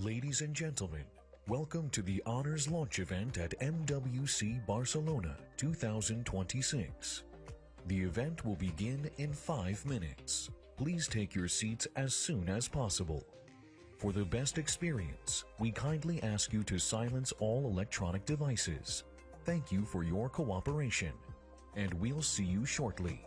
Ladies and gentlemen, welcome to the Honors Launch Event at MWC Barcelona 2026. The event will begin in 5 minutes. Please take your seats as soon as possible. For the best experience, we kindly ask you to silence all electronic devices. Thank you for your cooperation, and we'll see you shortly.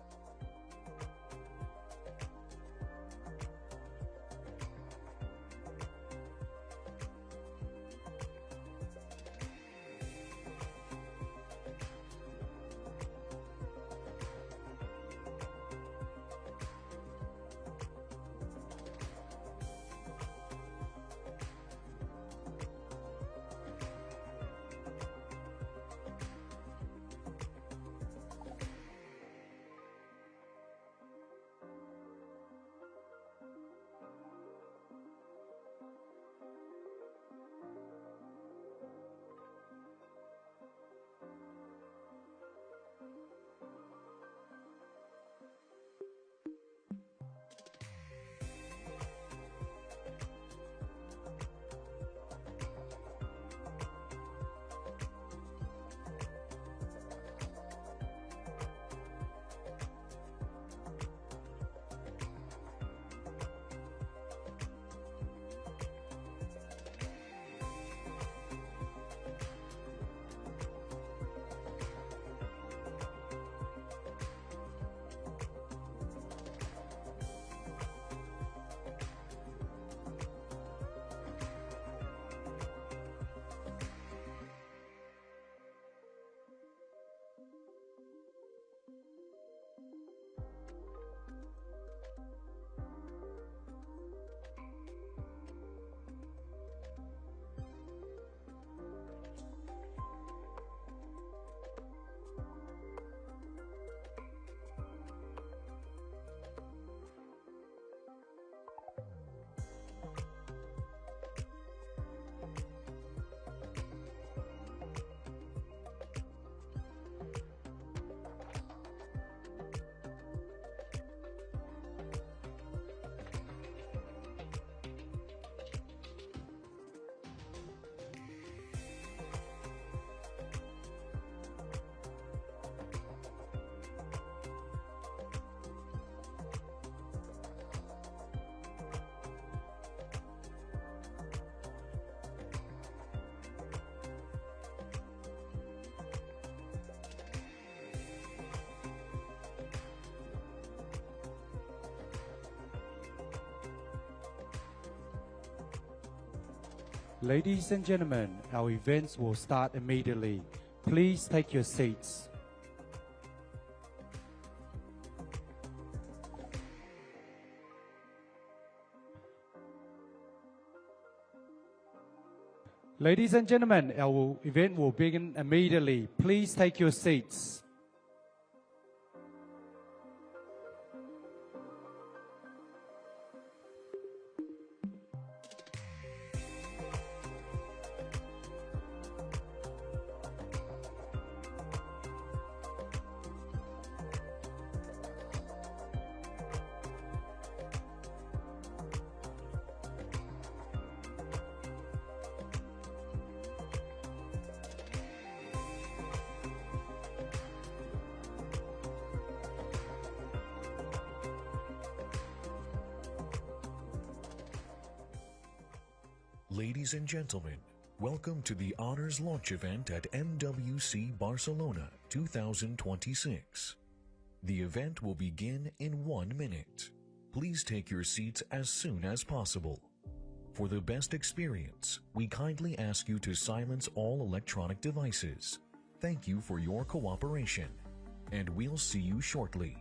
Ladies and gentlemen, our events will start immediately. Please take your seats. Ladies and gentlemen, our event will begin immediately. Please take your seats. Ladies and gentlemen, welcome to the Honors Launch Event at MWC Barcelona 2026. The event will begin in 1 minute. Please take your seats as soon as possible. For the best experience, we kindly ask you to silence all electronic devices. Thank you for your cooperation, and we'll see you shortly.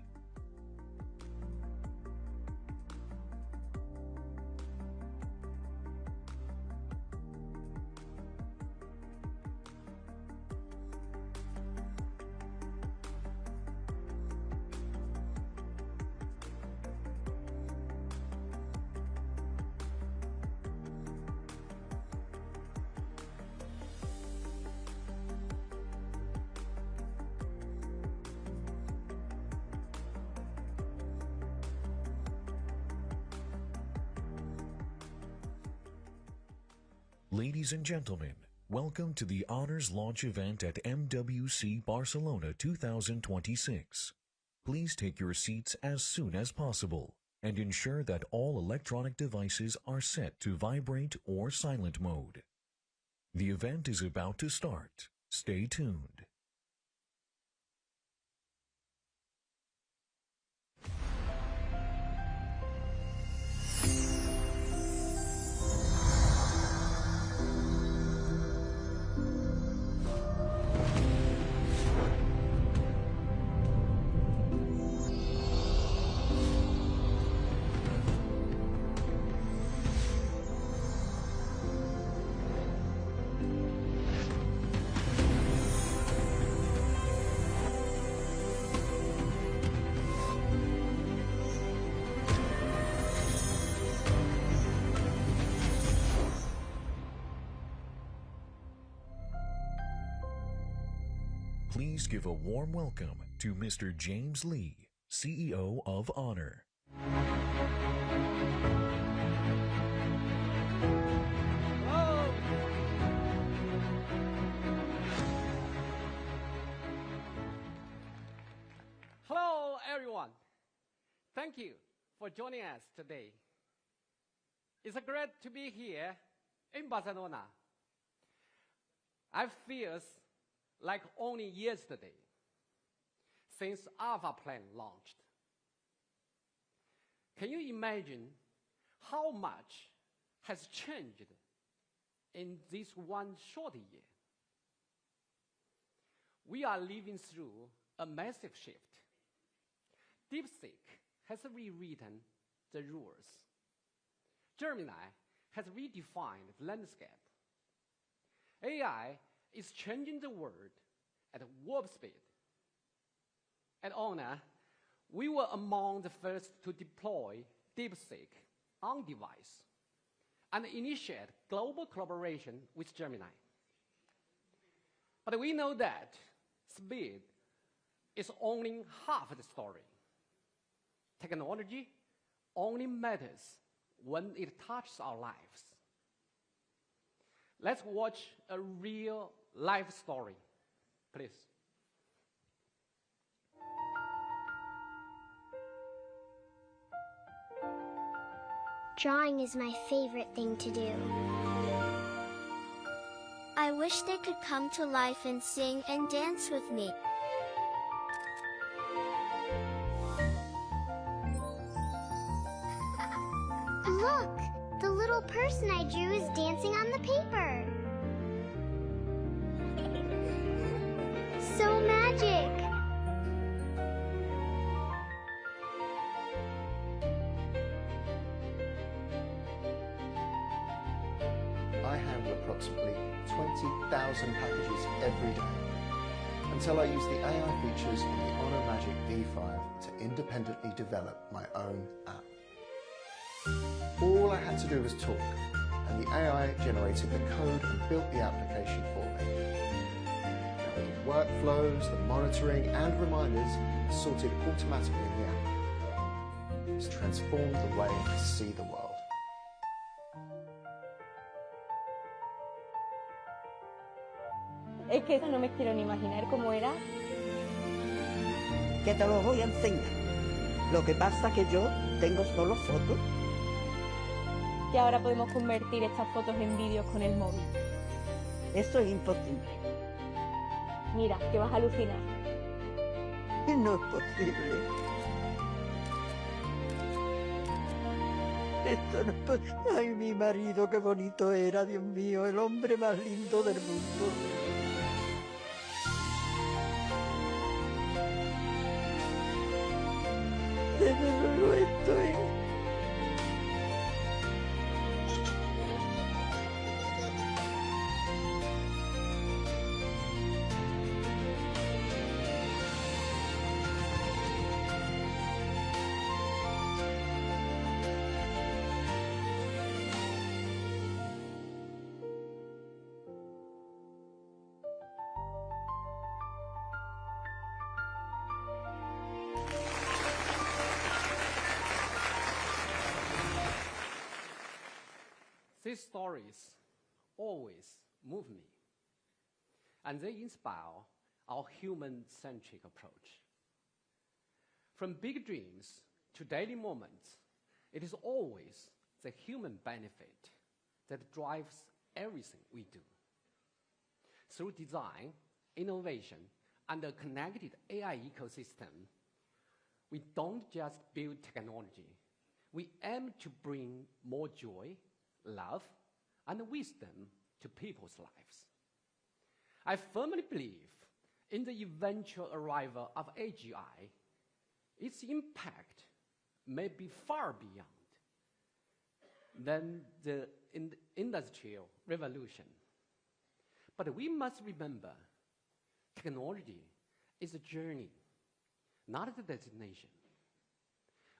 Ladies and gentlemen, welcome to the Honors Launch event at MWC Barcelona 2026. Please take your seats as soon as possible and ensure that all electronic devices are set to vibrate or silent mode. The event is about to start. Stay tuned. Please give a warm welcome to Mr. James Lee, CEO of Honor. Hello. Hello, everyone. Thank you for joining us today. It's great to be here in Barcelona. I feel like only yesterday since Alpha Plan launched. Can you imagine how much has changed in this one short year? We are living through a massive shift. DeepSeek has rewritten the rules. Gemini has redefined the landscape. AI is changing the world at warp speed. At Honor, we were among the first to deploy DeepSeek on device and initiate global collaboration with Gemini. But we know that speed is only half the story. Technology only matters when it touches our lives. Let's watch a real life story, please. Drawing is my favorite thing to do. I wish they could come to life and sing and dance with me. Look! The little person I drew is dancing on the paper. So magic! I handle approximately 20,000 packages every day until I use the AI features on the Honor Magic V5 to independently develop my own app. All I had to do was talk, and the AI generated the code and built the application for me. Now the workflows, the monitoring and reminders are sorted automatically in the app. It's transformed the way I see the world. Es que no me quiero ni imaginar cómo era. Que te lo voy a enseñar. Lo que pasa que yo tengo solo fotos. Que ahora podemos convertir estas fotos en vídeos con el móvil. Eso es imposible. Mira, que vas a alucinar. No es posible. Esto no es posible. Ay, mi marido, qué bonito era, Dios mío, el hombre más lindo del mundo. Desde luego estoy... These stories always move me, and they inspire our human-centric approach. From big dreams to daily moments, it is always the human benefit that drives everything we do. Through design, innovation, and a connected AI ecosystem, we don't just build technology. We aim to bring more joy, love, and wisdom to people's lives. I firmly believe in the eventual arrival of AGI. Its impact may be far beyond than the industrial revolution. But we must remember, technology is a journey, not a destination.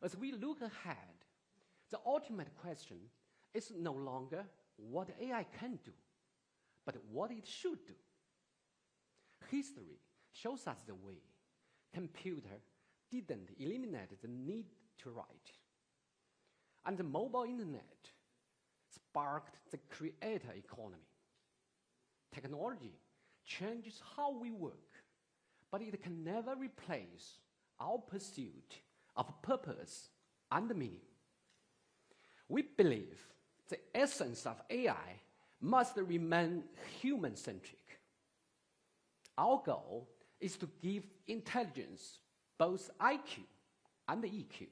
As we look ahead, the ultimate question is no longer what AI can do, but what it should do. History shows us the way. Computer didn't eliminate the need to write. And the mobile internet sparked the creator economy. Technology changes how we work, but it can never replace our pursuit of purpose and meaning. We believe the essence of AI must remain human-centric. Our goal is to give intelligence, both IQ and EQ,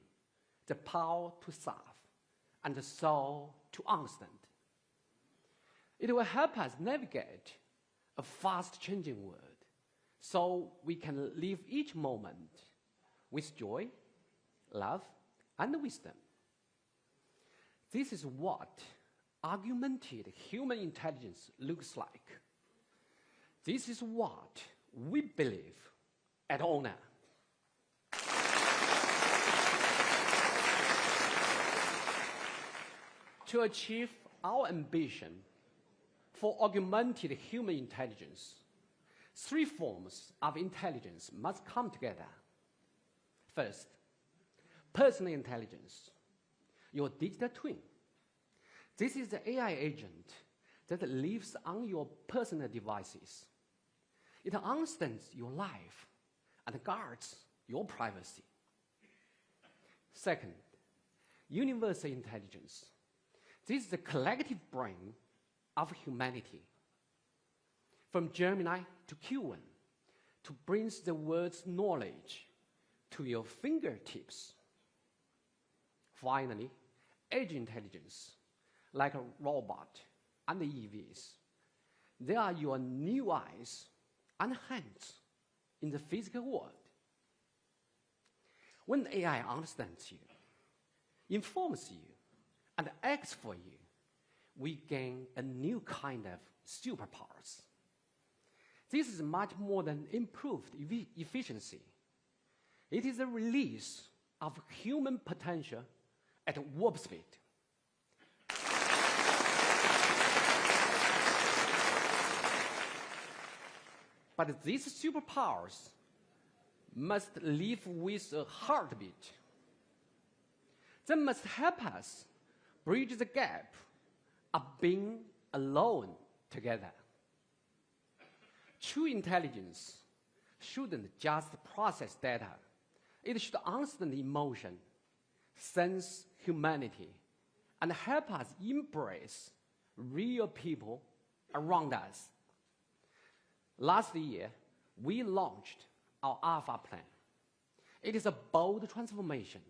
the power to solve and the soul to understand. It will help us navigate a fast-changing world so we can live each moment with joy, love, and wisdom. This is what augmented human intelligence looks like. This is what we believe at Honor. To achieve our ambition for augmented human intelligence, three forms of intelligence must come together. First, personal intelligence, your digital twin. This is the AI agent that lives on your personal devices. It understands your life and guards your privacy. Second, universal intelligence. This is the collective brain of humanity. From Gemini to Q1, to bring the world's knowledge to your fingertips. Finally, edge intelligence, like a robot and the EVs. They are your new eyes and hands in the physical world. When AI understands you, informs you, and acts for you, we gain a new kind of superpowers. This is much more than improved efficiency. It is a release of human potential at warp speed. But these superpowers must live with a heartbeat. They must help us bridge the gap of being alone together. True intelligence shouldn't just process data. It should understand emotion, sense humanity, and help us embrace real people around us. Last year, we launched our Alpha Plan. It is a bold transformation,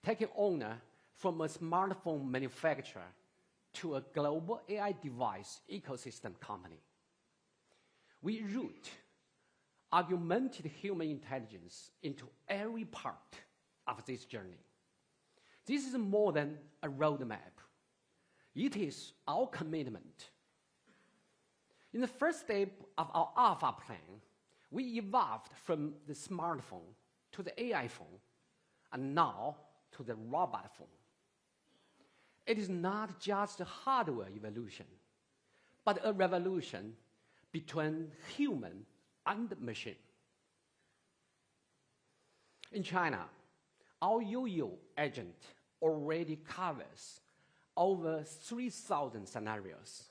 taking Honor from a smartphone manufacturer to a global AI device ecosystem company. We root augmented human intelligence into every part of this journey. This is more than a roadmap. It is our commitment. In the first step of our Alpha Plan, we evolved from the smartphone to the AI phone, and now to the robot phone. It is not just a hardware evolution, but a revolution between human and machine. In China, our Yo-Yo agent already covers over 3,000 scenarios.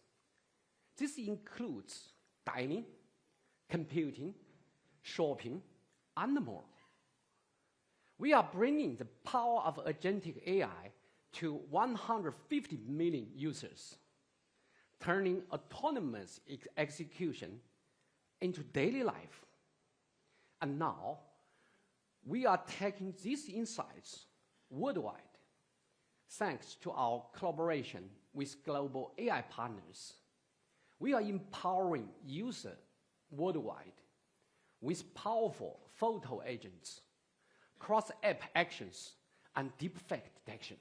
This includes dining, computing, shopping, and more. We are bringing the power of agentic AI to 150 million users, turning autonomous execution into daily life. And now, we are taking these insights worldwide, thanks to our collaboration with global AI partners. We are empowering users worldwide with powerful photo agents, cross-app actions, and deepfake detection.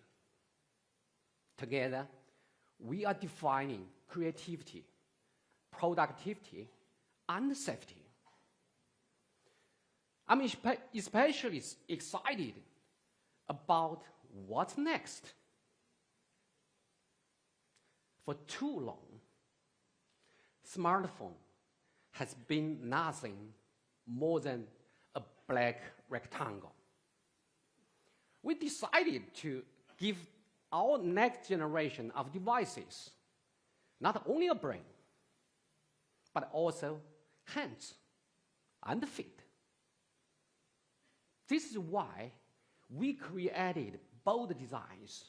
Together, we are defining creativity, productivity, and safety. I'm especially excited about what's next. For too long, smartphone has been nothing more than a black rectangle. We decided to give our next generation of devices not only a brain, but also hands and feet. This is why we created bold designs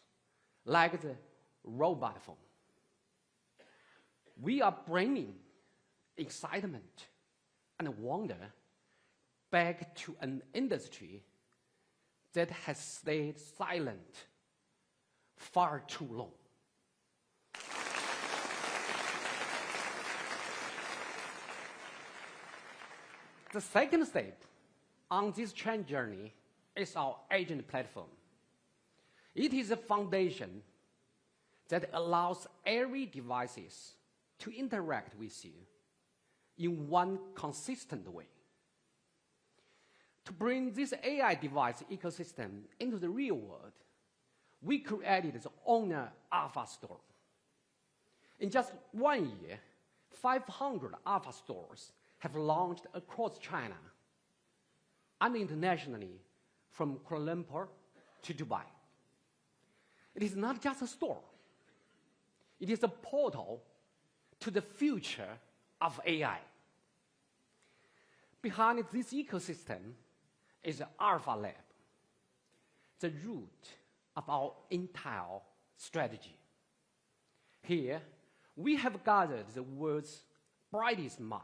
like the robot phone. We are bringing excitement and wonder back to an industry that has stayed silent far too long. The second step on this change journey is our agent platform. It is a foundation that allows every device to interact with you in one consistent way. To bring this AI device ecosystem into the real world, we created the Honor Alpha Store. In just 1 year, 500 Alpha stores have launched across China and internationally from Kuala Lumpur to Dubai. It is not just a store. It is a portal to the future of AI. Behind this ecosystem is the Alpha Lab, the root of our entire strategy. Here, we have gathered the world's brightest mind,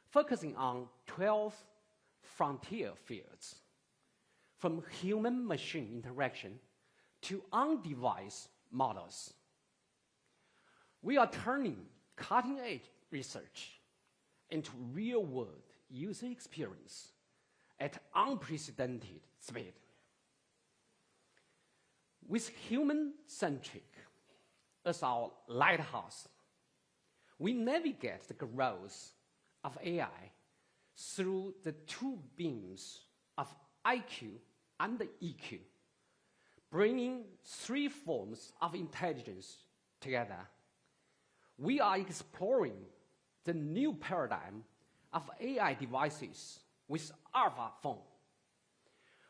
focusing on 12 frontier fields, from human-machine interaction to on-device models. We are turning cutting-edge research into real-world user experience at unprecedented speed. With human-centric as our lighthouse, we navigate the growth of AI through the two beams of IQ and EQ, bringing three forms of intelligence together. We are exploring the new paradigm of AI devices with Alpha Phone,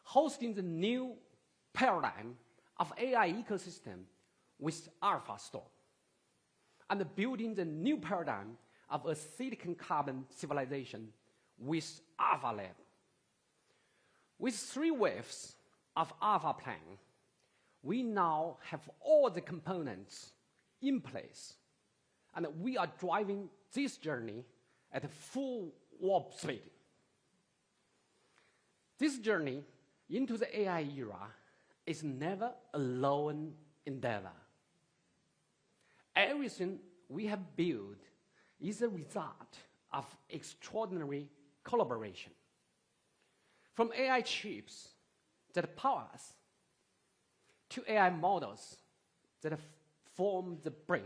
hosting the new paradigm of AI ecosystem with Alpha Store, and building the new paradigm of a silicon carbon civilization with Alpha Lab. With 3 waves of Alpha Plan, we now have all the components in place, and we are driving this journey at full warp speed. This journey into the AI era is never a lone endeavor. Everything we have built is a result of extraordinary collaboration. From AI chips that power us, to AI models that form the brain,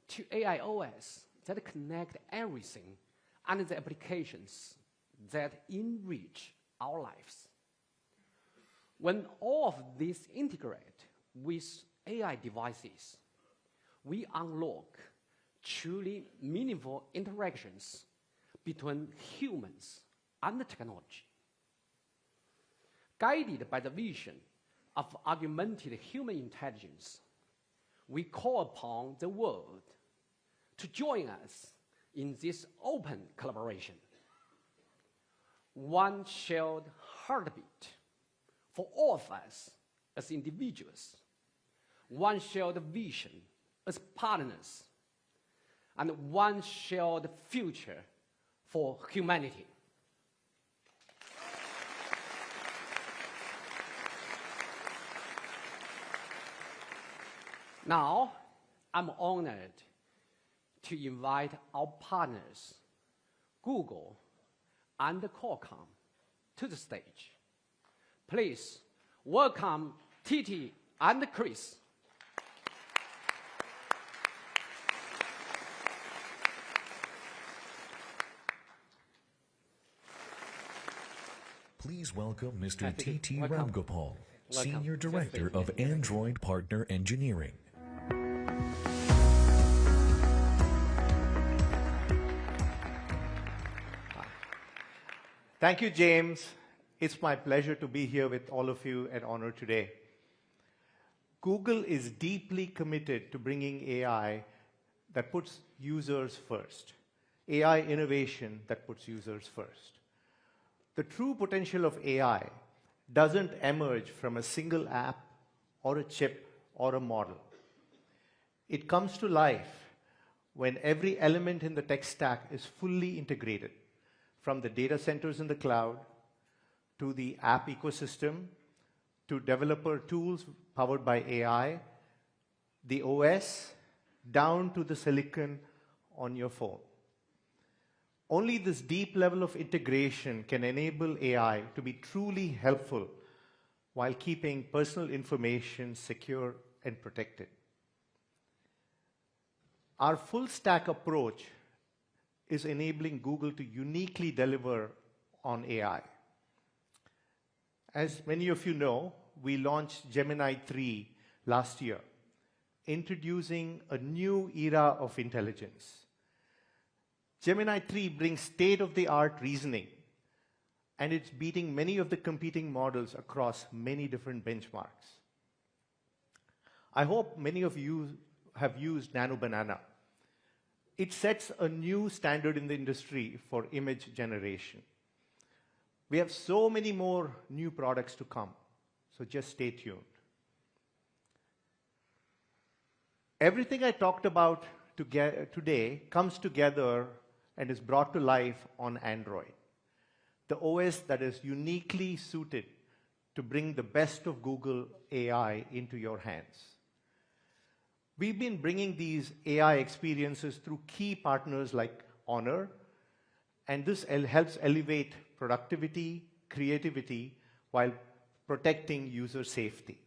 to AI OS that connect everything and the applications that enrich our lives. When all of these integrate with AI devices, we unlock truly meaningful interactions between humans and technology. Guided by the vision of augmented human intelligence, we call upon the world to join us in this open collaboration. One shared heartbeat for all of us as individuals, one shared vision as partners, and one shared future for humanity. Now, I'm honored to invite our partners, Google and Qualcomm, to the stage. Please welcome Titi and Chris. Please welcome Mr. T.T. Welcome. Ramgopal, Welcome. Senior Director of Android Partner Engineering. Thank you, James. It's my pleasure to be here with all of you at Honor today. Google is deeply committed to bringing AI that puts users first, AI innovation that puts users first. The true potential of AI doesn't emerge from a single app or a chip or a model. It comes to life when every element in the tech stack is fully integrated, from the data centers in the cloud to the app ecosystem to developer tools powered by AI, the OS, down to the silicon on your phone. Only this deep level of integration can enable AI to be truly helpful while keeping personal information secure and protected. Our full stack approach is enabling Google to uniquely deliver on AI. As many of you know, we launched Gemini 3 last year, introducing a new era of intelligence. Gemini 3 brings state-of-the-art reasoning, and it's beating many of the competing models across many different benchmarks. I hope many of you have used Nano Banana. It sets a new standard in the industry for image generation. We have so many more new products to come, so just stay tuned. Everything I talked about today comes together and is brought to life on Android, the OS that is uniquely suited to bring the best of Google AI into your hands. We've been bringing these AI experiences through key partners like Honor, and this helps elevate productivity, creativity, while protecting user safety.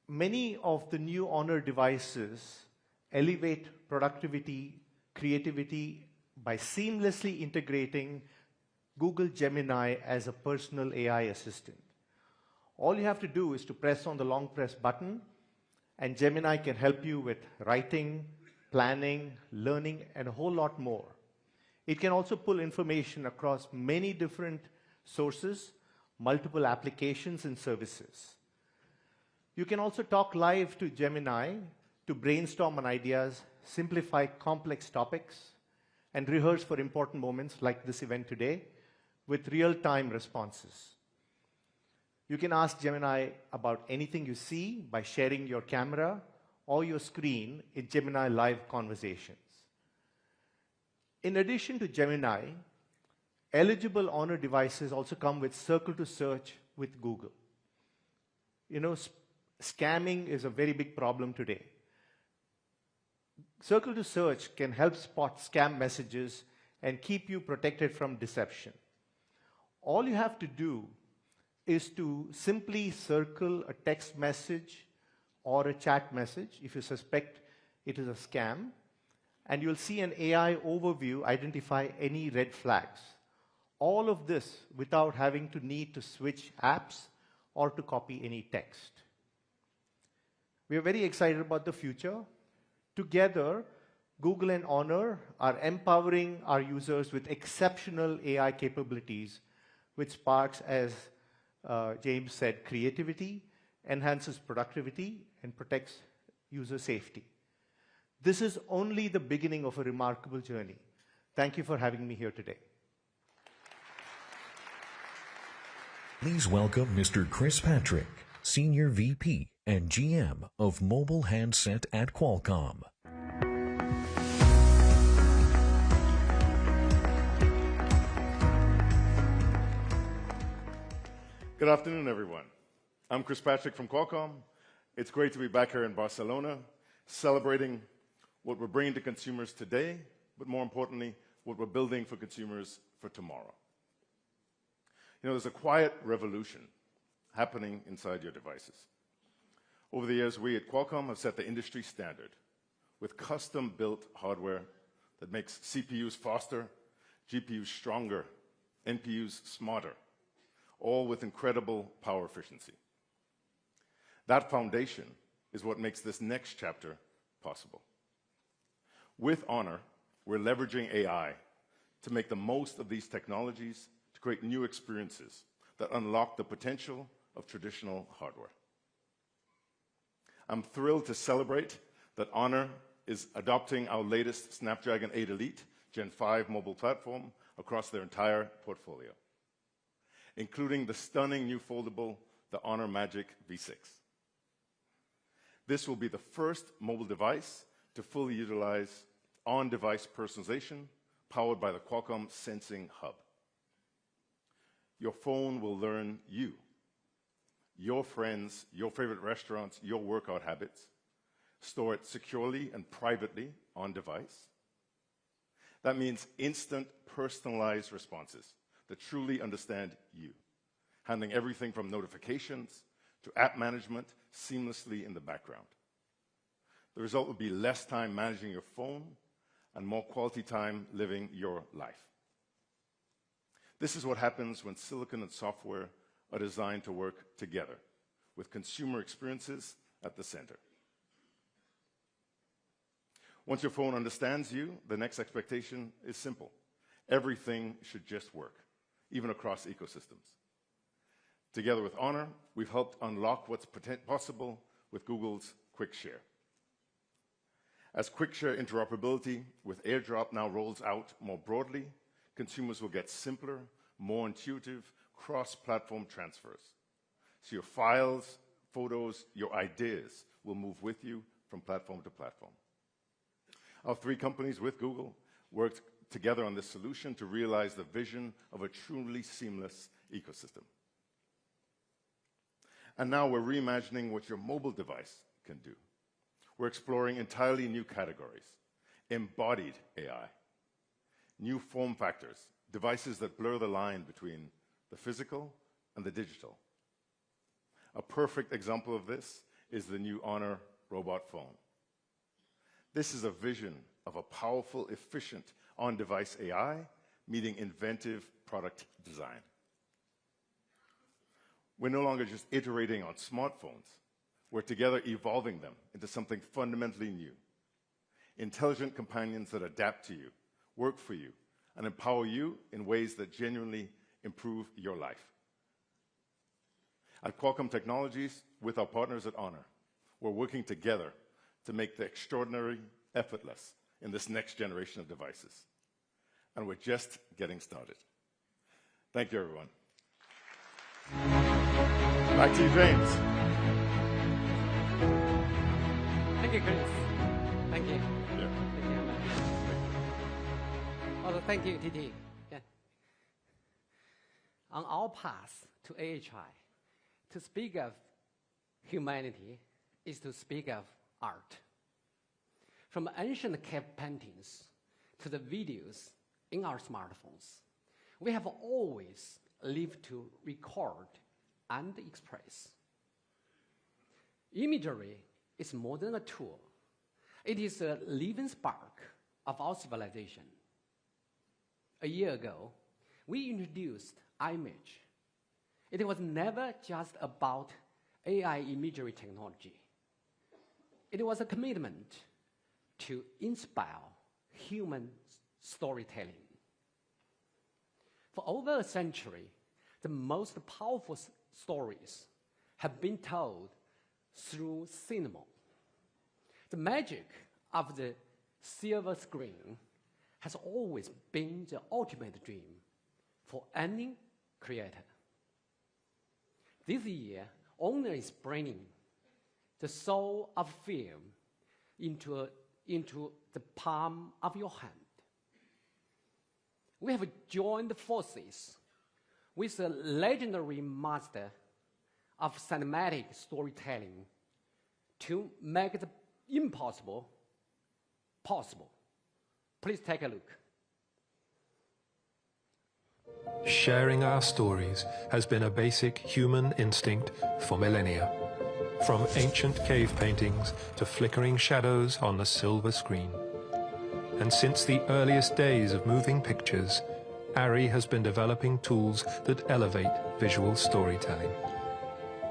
Many of the new Honor devices elevate productivity, creativity by seamlessly integrating Google Gemini as a personal AI assistant. All you have to do is to press on the long press button, and Gemini can help you with writing, planning, learning, and a whole lot more. It can also pull information across many different sources, multiple applications and services. You can also talk live to Gemini to brainstorm on ideas, simplify complex topics, and rehearse for important moments like this event today with real-time responses. You can ask Gemini about anything you see by sharing your camera or your screen in Gemini Live Conversations. In addition to Gemini, eligible Honor devices also come with Circle to Search with Google. You know, scamming is a very big problem today. Circle to Search can help spot scam messages and keep you protected from deception. All you have to do is to simply circle a text message or a chat message if you suspect it is a scam, and you'll see an AI overview identify any red flags. All of this without having to need to switch apps or to copy any text. We are very excited about the future. Together, Google and Honor are empowering our users with exceptional AI capabilities, which sparks, as James said, creativity, enhances productivity, and protects user safety. This is only the beginning of a remarkable journey. Thank you for having me here today. Please welcome Mr. Chris Patrick, Senior VP and GM of Mobile Handset at Qualcomm. Good afternoon, everyone. I'm Chris Patrick from Qualcomm. It's great to be back here in Barcelona, celebrating what we're bringing to consumers today, but more importantly, what we're building for consumers for tomorrow. You know, there's a quiet revolution happening inside your devices. Over the years, we at Qualcomm have set the industry standard with custom-built hardware that makes CPUs faster, GPUs stronger, NPUs smarter, all with incredible power efficiency. That foundation is what makes this next chapter possible. With Honor, we're leveraging AI to make the most of these technologies to create new experiences that unlock the potential of traditional hardware. I'm thrilled to celebrate that Honor is adopting our latest Snapdragon 8 Elite Gen 5 mobile platform across their entire portfolio, including the stunning new foldable, the Honor Magic V6. This will be the first mobile device to fully utilize on-device personalization powered by the Qualcomm Sensing Hub. Your phone will learn you, your friends, your favorite restaurants, your workout habits, store it securely and privately on device. That means instant personalized responses that truly understand you, handling everything from notifications to app management seamlessly in the background. The result will be less time managing your phone and more quality time living your life. This is what happens when silicon and software are designed to work together, with consumer experiences at the center. Once your phone understands you, the next expectation is simple. Everything should just work, even across ecosystems. Together with Honor, we've helped unlock what's possible with Google's Quick Share. As Quick Share interoperability with AirDrop now rolls out more broadly, consumers will get simpler, more intuitive, cross-platform transfers. So your files, photos, your ideas will move with you from platform to platform. Our three companies with Google worked together on this solution to realize the vision of a truly seamless ecosystem. And now we're reimagining what your mobile device can do. We're exploring entirely new categories, embodied AI, new form factors, devices that blur the line between the physical and the digital. A perfect example of this is the new Honor robot phone. This is a vision of a powerful, efficient on-device AI meeting inventive product design. We're no longer just iterating on smartphones. We're together evolving them into something fundamentally new. Intelligent companions that adapt to you, work for you, and empower you in ways that genuinely improve your life. At Qualcomm Technologies, with our partners at Honor, we're working together to make the extraordinary effortless in this next generation of devices. And we're just getting started. Thank you, everyone. Back to you, James. Thank you, Chris. Thank you. Yeah. Thank you very much. Also, thank you, TT. Yeah. On our path to AHI, to speak of humanity is to speak of art. From ancient cave paintings to the videos in our smartphones, we have always lived to record and express. Imagery is more than a tool. It is a living spark of our civilization. A year ago, we introduced iMage. It was never just about AI imagery technology. It was a commitment to inspire human storytelling. For over a century, the most powerful stories have been told through cinema. The magic of the silver screen has always been the ultimate dream for any creator. This year, Honor is bringing the soul of film into the palm of your hand. We have joined forces with a legendary master of cinematic storytelling to make the impossible possible. Please take a look. Sharing our stories has been a basic human instinct for millennia. From ancient cave paintings to flickering shadows on the silver screen. And since the earliest days of moving pictures, ARRI has been developing tools that elevate visual storytelling.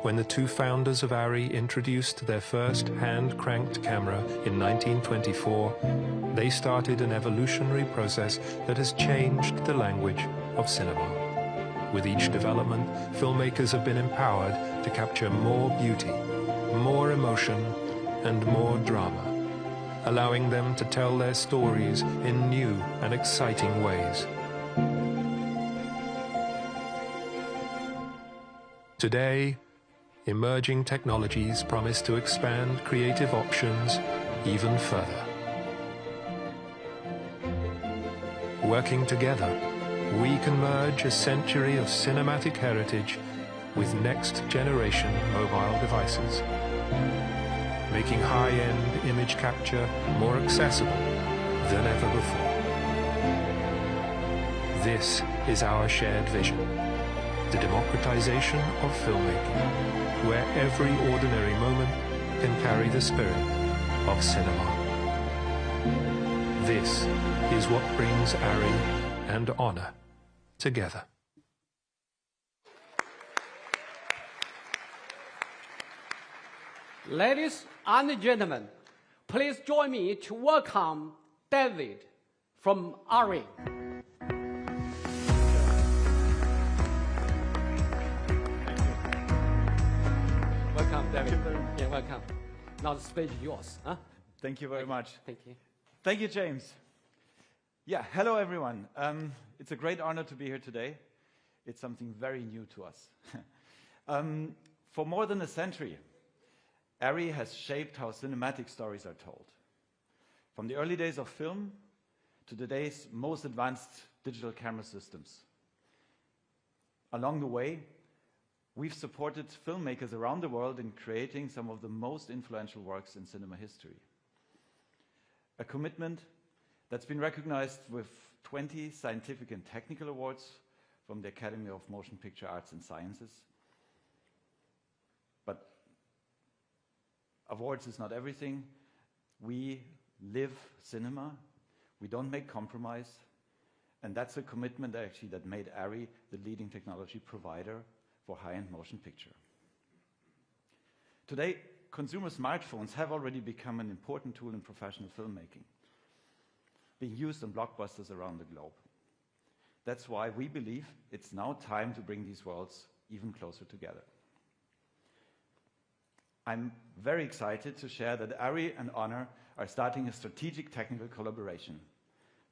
When the two founders of ARRI introduced their first hand-cranked camera in 1924, they started an evolutionary process that has changed the language of cinema. With each development, filmmakers have been empowered to capture more beauty, more emotion, and more drama, allowing them to tell their stories in new and exciting ways. Today, emerging technologies promise to expand creative options even further. Working together, we can merge a century of cinematic heritage with next-generation mobile devices, making high-end image capture more accessible than ever before. This is our shared vision, the democratization of filmmaking, where every ordinary moment can carry the spirit of cinema. This is what brings ARRI and Honor together. Ladies and gentlemen, please join me to welcome David from ARRI. Welcome, David. Yeah, welcome. Now the stage is yours. Huh? Thank you very much. Thank you. Thank you, James. Yeah, hello everyone. It's a great honor to be here today. It's something very new to us. For more than a century, ARRI has shaped how cinematic stories are told. From the early days of film to today's most advanced digital camera systems. Along the way, we've supported filmmakers around the world in creating some of the most influential works in cinema history. A commitment that's been recognized with 20 scientific and technical awards from the Academy of Motion Picture Arts and Sciences. But awards is not everything. We live cinema. We don't make compromise. And that's a commitment actually that made ARRI the leading technology provider for high-end motion picture. Today, consumer smartphones have already become an important tool in professional filmmaking, being used on blockbusters around the globe. That's why we believe it's now time to bring these worlds even closer together. I'm very excited to share that ARRI and Honor are starting a strategic technical collaboration.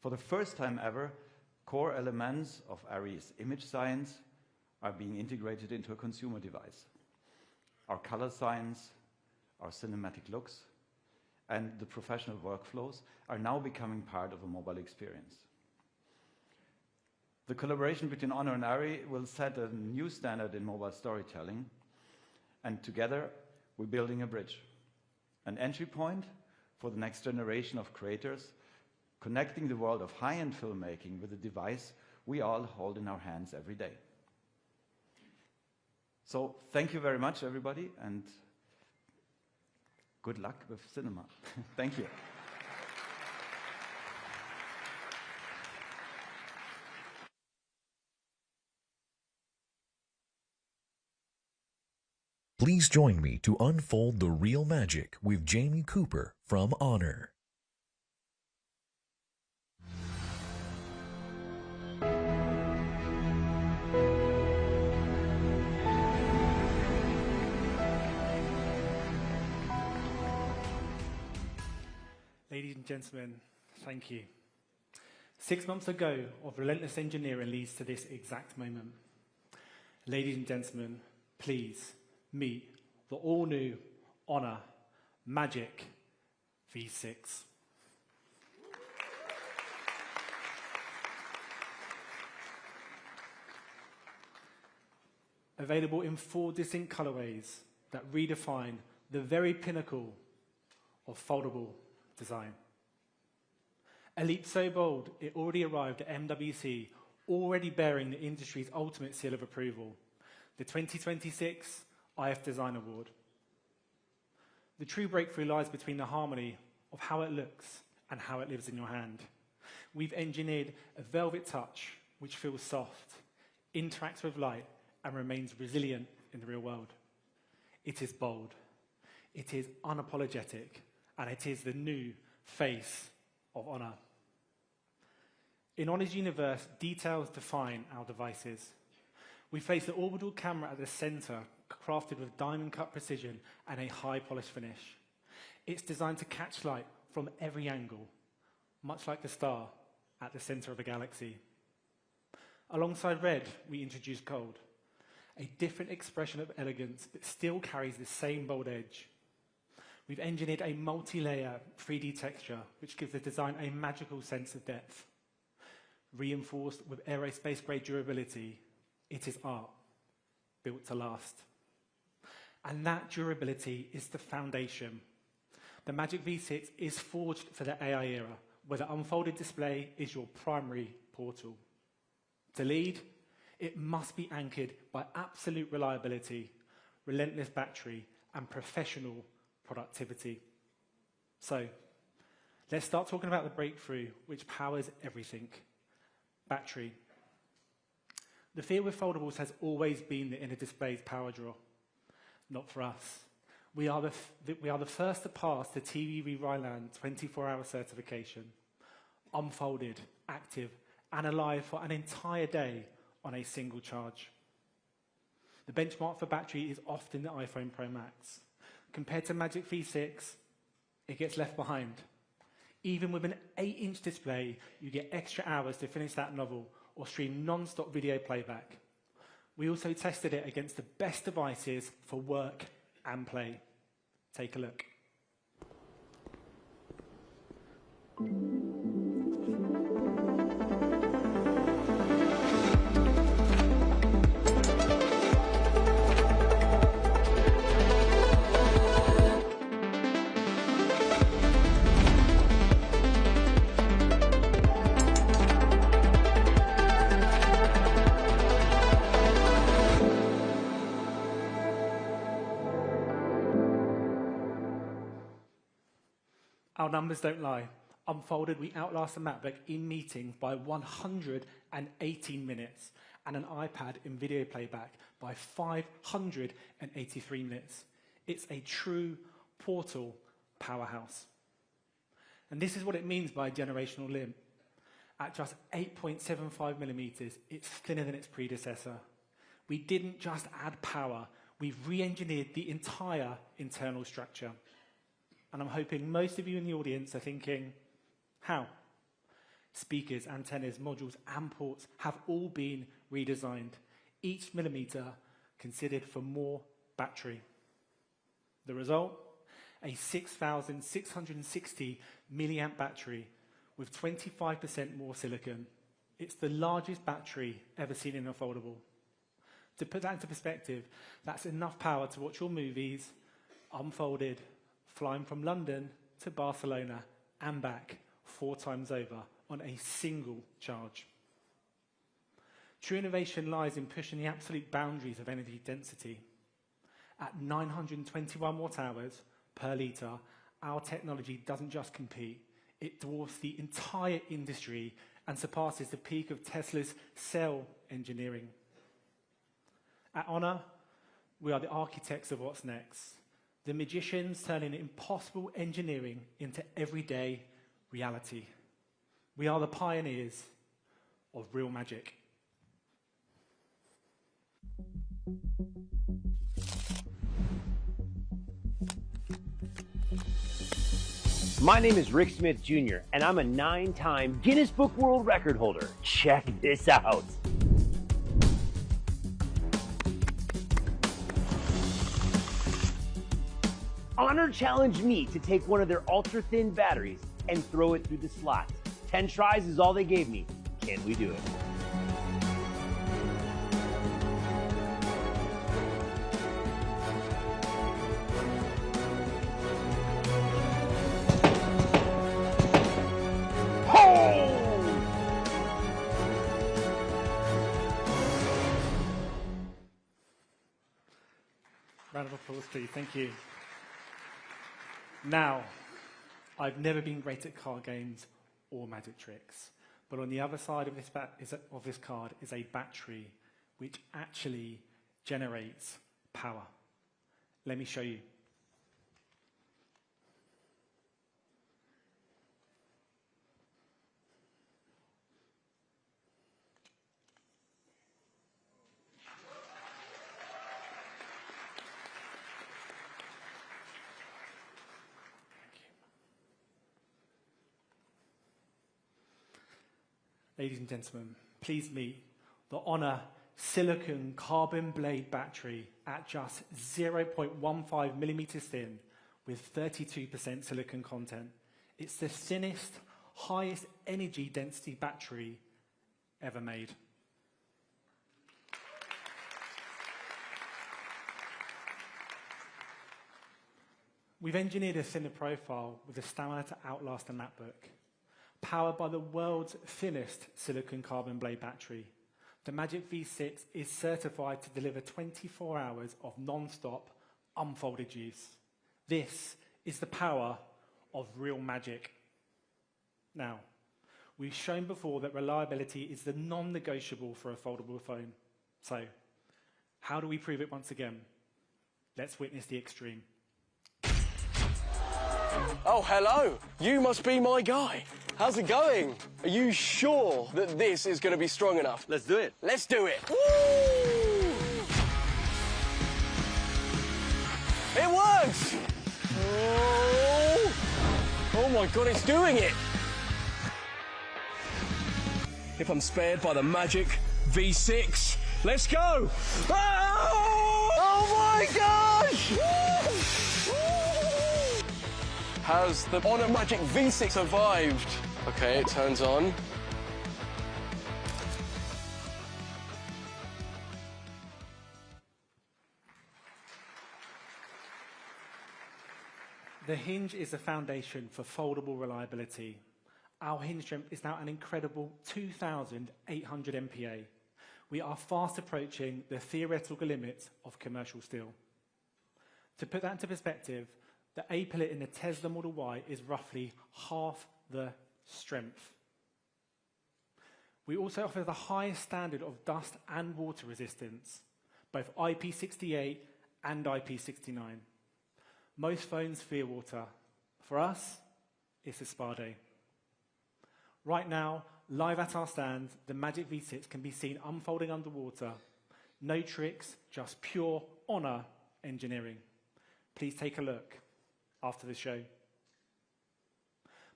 For the first time ever, core elements of ARRI's image science are being integrated into a consumer device. Our color science, our cinematic looks, and the professional workflows are now becoming part of a mobile experience. The collaboration between Honor and ARRI will set a new standard in mobile storytelling, and together we're building a bridge, an entry point for the next generation of creators, connecting the world of high-end filmmaking with a device we all hold in our hands every day. So thank you very much, everybody, and good luck with cinema. Thank you. Please join me to unfold the real magic with Jamie Cooper from Honor. Ladies Ladies and gentlemen, thank you. 6 months ago, of relentless engineering leads to this exact moment. Ladies and gentlemen, please meet the all-new Honor Magic V6. Available in 4 distinct colorways that redefine the very pinnacle of foldable design. A leap so bold, it already arrived at MWC, already bearing the industry's ultimate seal of approval, the 2026 IF Design Award. The true breakthrough lies between the harmony of how it looks and how it lives in your hand. We've engineered a velvet touch which feels soft, interacts with light, and remains resilient in the real world. It is bold, it is unapologetic, and it is the new face of Honor. In Honor's universe, details define our devices. We place the orbital camera at the center, crafted with diamond-cut precision and a high-polished finish. It's designed to catch light from every angle, much like the star at the center of a galaxy. Alongside red, we introduce gold, a different expression of elegance that still carries the same bold edge. We've engineered a multi-layer 3D texture, which gives the design a magical sense of depth. Reinforced with aerospace-grade durability, it is art, built to last. And that durability is the foundation. The Magic V6 is forged for the AI era, where the unfolded display is your primary portal. To lead, it must be anchored by absolute reliability, relentless battery, and professional productivity. So, let's start talking about the breakthrough which powers everything. Battery. The fear with foldables has always been the inner display's power draw. Not for us. We are the first to pass the TV Ryland 24-hour certification. Unfolded, active, and alive for an entire day on a single charge. The benchmark for battery is often the iPhone Pro Max. Compared to Magic V6, it gets left behind. Even with an 8-inch display, you get extra hours to finish that novel or stream non-stop video playback. We also tested it against the best devices for work and play. Take a look. Our numbers don't lie. Unfolded, we outlast a MacBook in meetings by 118 minutes and an iPad in video playback by 583 minutes. It's a true portal powerhouse. And this is what it means by a generational limb. At just 8.75 millimeters, it's thinner than its predecessor. We didn't just add power, we've re-engineered the entire internal structure. And I'm hoping most of you in the audience are thinking, how? Speakers, antennas, modules, and ports have all been redesigned, each millimeter considered for more battery. The result? A 6,660 milliamp battery with 25% more silicon. It's the largest battery ever seen in a foldable. To put that into perspective, that's enough power to watch your movies, unfolded, flying from London to Barcelona and back 4 times over on a single charge. True innovation lies in pushing the absolute boundaries of energy density. At 921 watt-hours per litre, our technology doesn't just compete, it dwarfs the entire industry and surpasses the peak of Tesla's cell engineering. At Honor, we are the architects of what's next. The magicians turning impossible engineering into everyday reality. We are the pioneers of real magic. My name is Rick Smith Jr., and I'm a 9-time Guinness Book World Record holder. Check this out. Honor challenged me to take one of their ultra-thin batteries and throw it through the slot. 10 tries is all they gave me. Can we do it? Round of applause, please. Thank you. Now, I've never been great at card games or magic tricks, but on the other side of this card is a battery which actually generates power. Let me show you. Ladies and gentlemen, please meet the Honor silicon carbon blade battery at just 0.15 millimeters thin with 32% silicon content. It's the thinnest, highest energy density battery ever made. We've engineered a thinner profile with the stamina to outlast a MacBook. Powered by the world's thinnest silicon carbon blade battery, the Magic V6 is certified to deliver 24 hours of non-stop, unfolded use. This is the power of real magic. Now, we've shown before that reliability is the non-negotiable for a foldable phone. So, how do we prove it once again? Let's witness the extreme. Oh, hello. You must be my guy. How's it going? Are you sure that this is going to be strong enough? Let's do it. Let's do it. Woo! It works! Oh my God, it's doing it! If I'm spared by the Magic V6, let's go! Oh my gosh! Has the Honor Magic V6 survived? Okay, it turns on. The hinge is the foundation for foldable reliability. Our hinge strength is now an incredible 2,800 MPa. We are fast approaching the theoretical limits of commercial steel. To put that into perspective, the A-pillar in the Tesla Model Y is roughly half the strength. We also offer the highest standard of dust and water resistance, both IP68 and IP69. Most phones fear water. For us, it's a spa day. Right now, live at our stand, the Magic V6 can be seen unfolding underwater. No tricks, just pure Honor engineering. Please take a look after the show.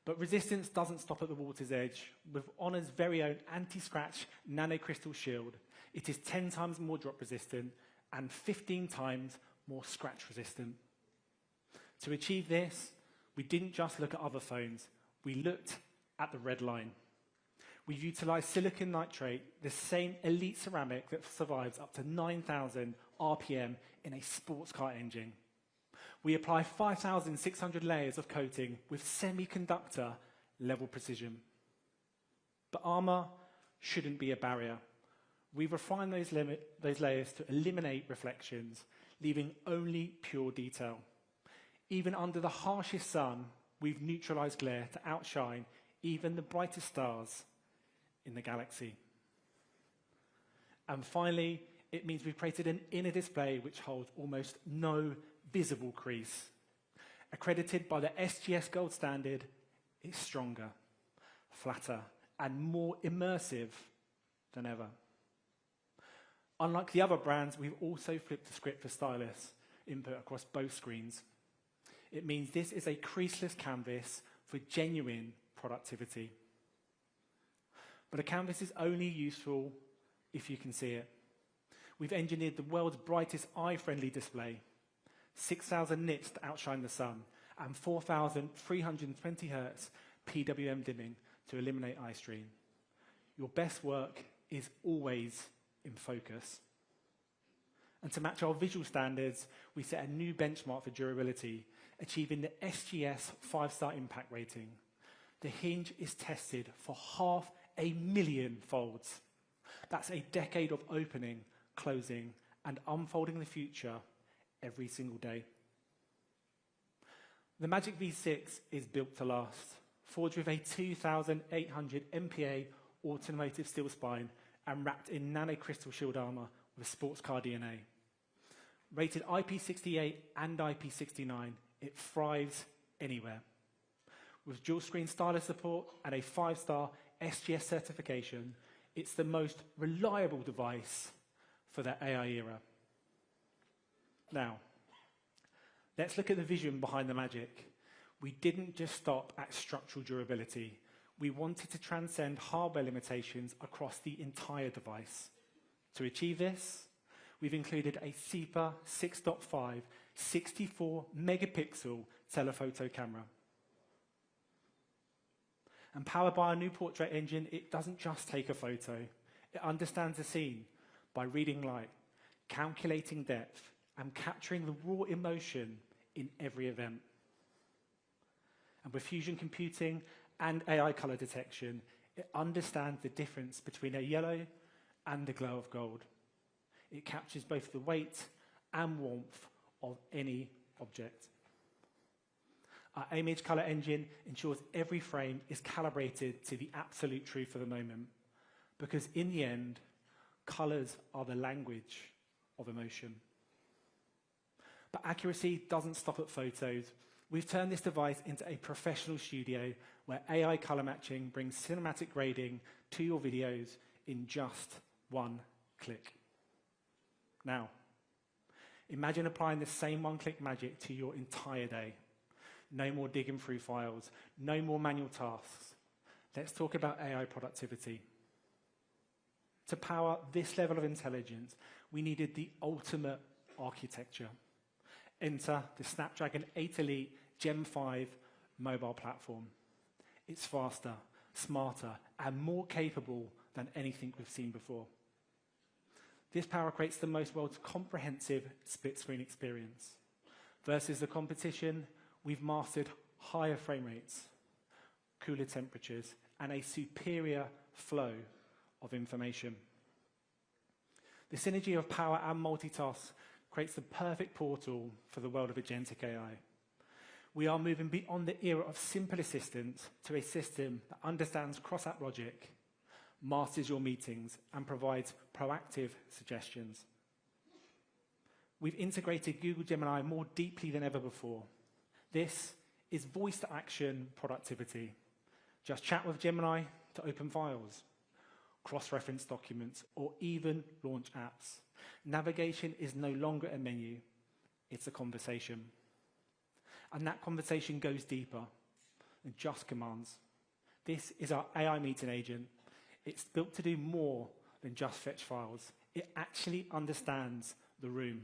But resistance doesn't stop at the water's edge. With Honor's very own anti-scratch nanocrystal shield, it is 10 times more drop resistant and 15 times more scratch resistant. To achieve this, we didn't just look at other phones, we looked at the red line. We've utilized silicon nitrate, the same elite ceramic that survives up to 9,000 RPM in a sports car engine. We apply 5,600 layers of coating with semiconductor level precision. But armor shouldn't be a barrier. We've refined those layers to eliminate reflections, leaving only pure detail. Even under the harshest sun, we've neutralized glare to outshine even the brightest stars in the galaxy. And finally, it means we've created an inner display which holds almost no visible crease. Accredited by the SGS Gold Standard, it's stronger, flatter, and more immersive than ever. Unlike the other brands, we've also flipped the script for stylus input across both screens. It means this is a creaseless canvas for genuine productivity. But a canvas is only useful if you can see it. We've engineered the world's brightest eye-friendly display, 6,000 nits to outshine the sun, and 4,320 Hz PWM dimming to eliminate eye strain. Your best work is always in focus. And to match our visual standards, we set a new benchmark for durability, achieving the SGS 5-star impact rating. The hinge is tested for 500,000 folds. That's a decade of opening, closing, and unfolding the future every single day. The Magic V6 is built to last, forged with a 2,800 MPa automotive steel spine and wrapped in nanocrystal shield armor with sports car DNA. Rated IP68 and IP69, it thrives anywhere. With dual screen stylus support and a 5-star SGS certification, it's the most reliable device for the AI era. Now, let's look at the vision behind the Magic. We didn't just stop at structural durability. We wanted to transcend hardware limitations across the entire device. To achieve this, we've included a SEPA 6.5 64 megapixel telephoto camera. And powered by our new portrait engine, it doesn't just take a photo. It understands the scene by reading light, calculating depth, and capturing the raw emotion in every event. And with fusion computing and AI color detection, it understands the difference between a yellow and a glow of gold. It captures both the weight and warmth of any object. Our image color engine ensures every frame is calibrated to the absolute truth of the moment, because in the end, colors are the language of emotion. But accuracy doesn't stop at photos. We've turned this device into a professional studio where AI color matching brings cinematic grading to your videos in just one click. Now, imagine applying the same one-click magic to your entire day. No more digging through files, no more manual tasks. Let's talk about AI productivity. To power this level of intelligence, we needed the ultimate architecture. Enter the Snapdragon 8 Elite Gen 5 mobile platform. It's faster, smarter, and more capable than anything we've seen before. This power creates the world's comprehensive split-screen experience. Versus the competition, we've mastered higher frame rates, cooler temperatures, and a superior flow of information. The synergy of power and multitask creates the perfect portal for the world of agentic AI. We are moving beyond the era of simple assistance to a system that understands cross-app logic, masters your meetings, and provides proactive suggestions. We've integrated Google Gemini more deeply than ever before. This is voice-to-action productivity. Just chat with Gemini to open files, cross-reference documents, or even launch apps. Navigation is no longer a menu, it's a conversation. And that conversation goes deeper than just commands. This is our AI meeting agent. It's built to do more than just fetch files. It actually understands the room.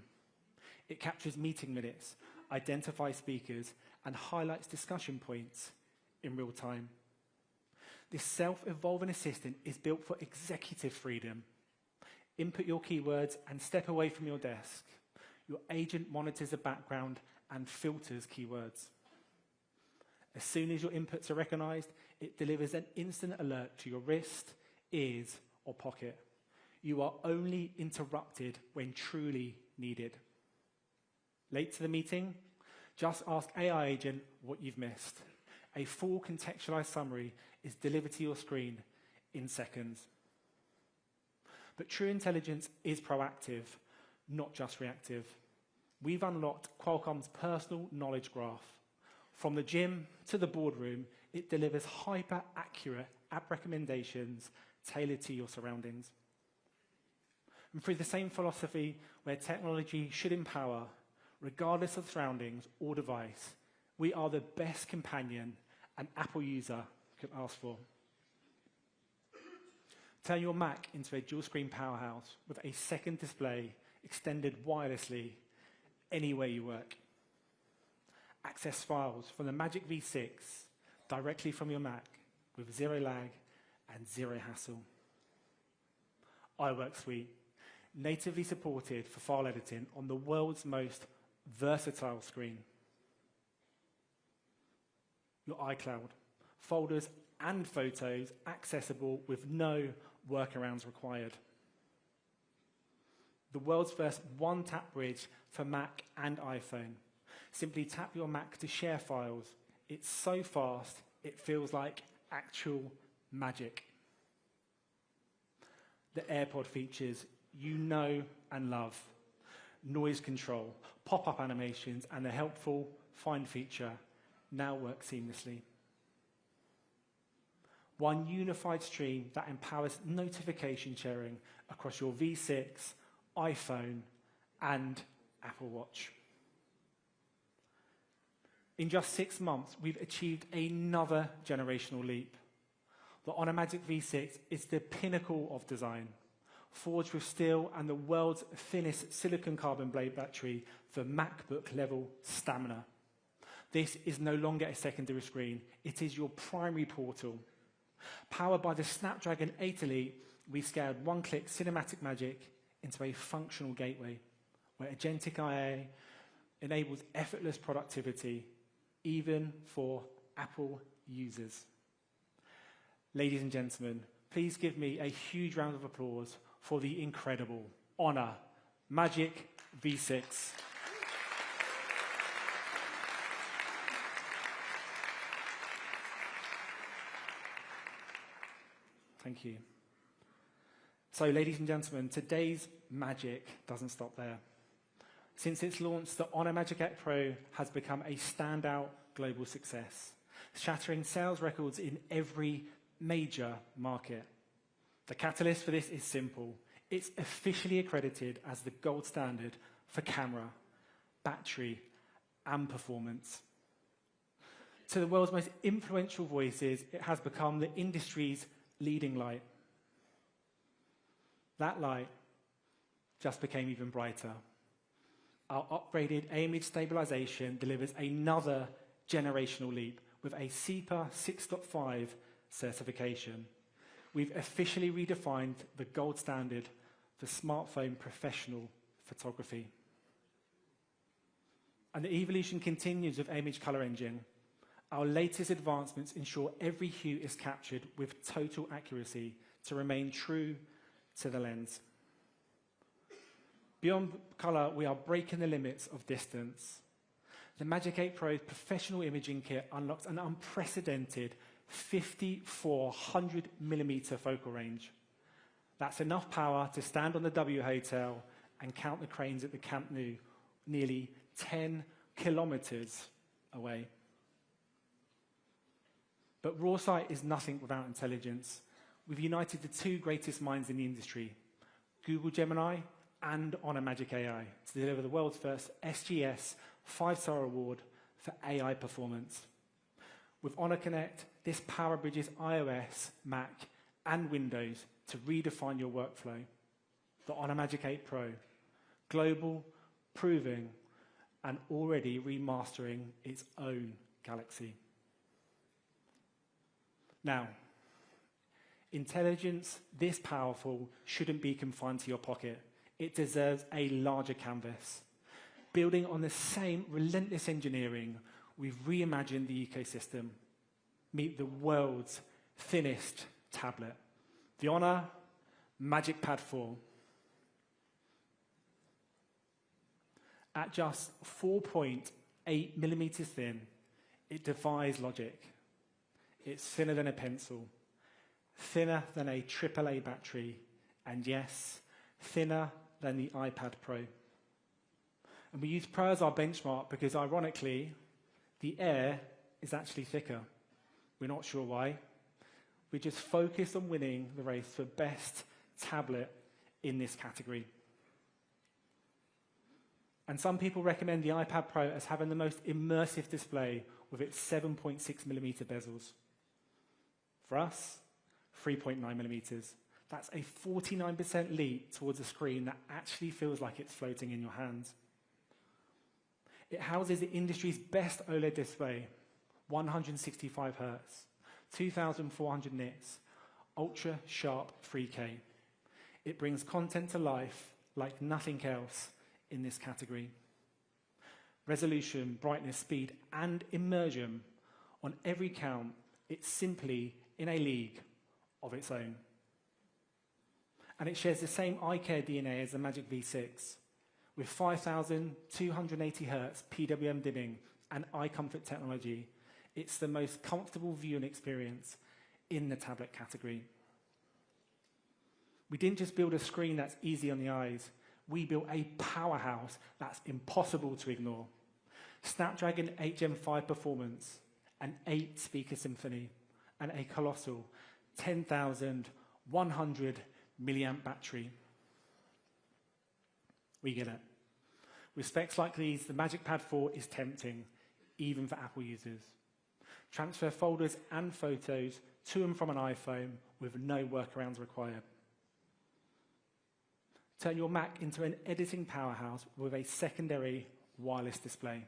It captures meeting minutes, identifies speakers, and highlights discussion points in real time. This self-evolving assistant is built for executive freedom. Input your keywords and step away from your desk. Your agent monitors the background and filters keywords. As soon as your inputs are recognized, it delivers an instant alert to your wrist, ears, or pocket. You are only interrupted when truly needed. Late to the meeting? Just ask AI agent what you've missed. A full contextualized summary is delivered to your screen in seconds. But true intelligence is proactive, not just reactive. We've unlocked Qualcomm's personal knowledge graph. From the gym to the boardroom, it delivers hyper-accurate app recommendations tailored to your surroundings. And through the same philosophy where technology should empower, regardless of surroundings or device, we are the best companion an Apple user could ask for. Turn your Mac into a dual-screen powerhouse with a second display extended wirelessly anywhere you work. Access files from the Magic V6 directly from your Mac with zero lag and zero hassle. iWork Suite, natively supported for file editing on the world's most versatile screen. Your iCloud, folders and photos accessible with no workarounds required. The world's first one-tap bridge for Mac and iPhone. Simply tap your Mac to share files. It's so fast, it feels like actual magic. The AirPod features you know and love. Noise control, pop-up animations, and the helpful Find feature now work seamlessly. One unified stream that empowers notification sharing across your V6, iPhone, and Apple Watch. In just 6 months, we've achieved another generational leap. The Honor Magic V6 is the pinnacle of design, forged with steel and the world's thinnest silicon carbon blade battery for MacBook-level stamina. This is no longer a secondary screen. It is your primary portal. Powered by the Snapdragon 8 Elite, we scaled one-click cinematic magic into a functional gateway where agentic IA enables effortless productivity even for Apple users. Ladies and gentlemen, please give me a huge round of applause for the incredible Honor Magic V6. Thank you. So, ladies and gentlemen, today's magic doesn't stop there. Since its launch, the Honor Magic 8 Pro has become a standout global success, shattering sales records in every major market. The catalyst for this is simple. It's officially accredited as the gold standard for camera, battery, and performance. To the world's most influential voices, it has become the industry's leading light. That light just became even brighter. Our upgraded image stabilization delivers another generational leap with a CEPA 6.5 certification. We've officially redefined the gold standard for smartphone professional photography. And the evolution continues with Image Color Engine. Our latest advancements ensure every hue is captured with total accuracy to remain true to the lens. Beyond color, we are breaking the limits of distance. The Magic 8 Pro's professional imaging kit unlocks an unprecedented 5,400mm focal range. That's enough power to stand on the W Hotel and count the cranes at the Camp Nou, nearly 10 kilometers away. But raw sight is nothing without intelligence. We've united the two greatest minds in the industry, Google Gemini and Honor Magic AI, to deliver the world's first SGS 5-star award for AI performance. With Honor Connect, this power bridges iOS, Mac, and Windows to redefine your workflow. The Honor Magic 8 Pro, global, proving, and already remastering its own galaxy. Now, intelligence this powerful shouldn't be confined to your pocket. It deserves a larger canvas. Building on the same relentless engineering, we've reimagined the ecosystem. Meet the world's thinnest tablet, the Honor Magic Pad 4. At just 4.8mm thin, it defies logic. It's thinner than a pencil, thinner than a AAA battery, and yes, thinner than the iPad Pro. And we use Pro as our benchmark because, ironically, the Air is actually thicker. We're not sure why. We're just focused on winning the race for best tablet in this category. And some people recommend the iPad Pro as having the most immersive display with its 7.6mm bezels. For us, 3.9mm. That's a 49% leap towards a screen that actually feels like it's floating in your hands. It houses the industry's best OLED display, 165 Hz, 2,400 nits, ultra sharp 3K. It brings content to life like nothing else in this category. Resolution, brightness, speed, and immersion, on every count, it's simply in a league of its own. And it shares the same eye care DNA as the Magic V6, with 5,280 Hz PWM dimming and eye comfort technology. It's the most comfortable viewing experience in the tablet category. We didn't just build a screen that's easy on the eyes, we built a powerhouse that's impossible to ignore. Snapdragon 8 Gen 5 performance, an 8-speaker symphony, and a colossal 10,100 milliamp battery. We get it. With specs like these, the Magic Pad 4 is tempting, even for Apple users. Transfer folders and photos to and from an iPhone with no workarounds required. Turn your Mac into an editing powerhouse with a secondary wireless display.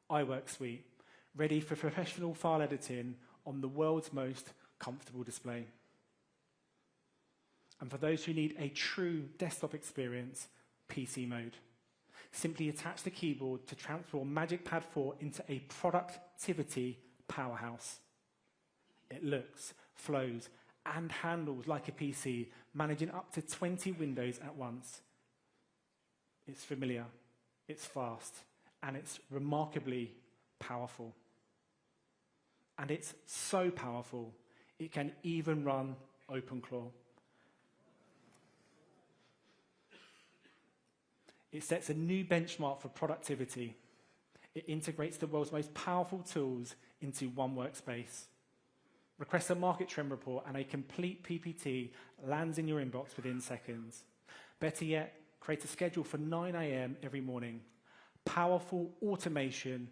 iWork Suite, ready for professional file editing on the world's most comfortable display. And for those who need a true desktop experience, PC mode. Simply attach the keyboard to transform Magic Pad 4 into a productivity powerhouse. It looks, flows, and handles like a PC, managing up to 20 windows at once. It's familiar, it's fast, and it's remarkably powerful. And it's so powerful, it can even run OpenClaw. It sets a new benchmark for productivity. It integrates the world's most powerful tools into one workspace. Request a market trend report and a complete PPT lands in your inbox within seconds. Better yet, create a schedule for 9 AM every morning. Powerful automation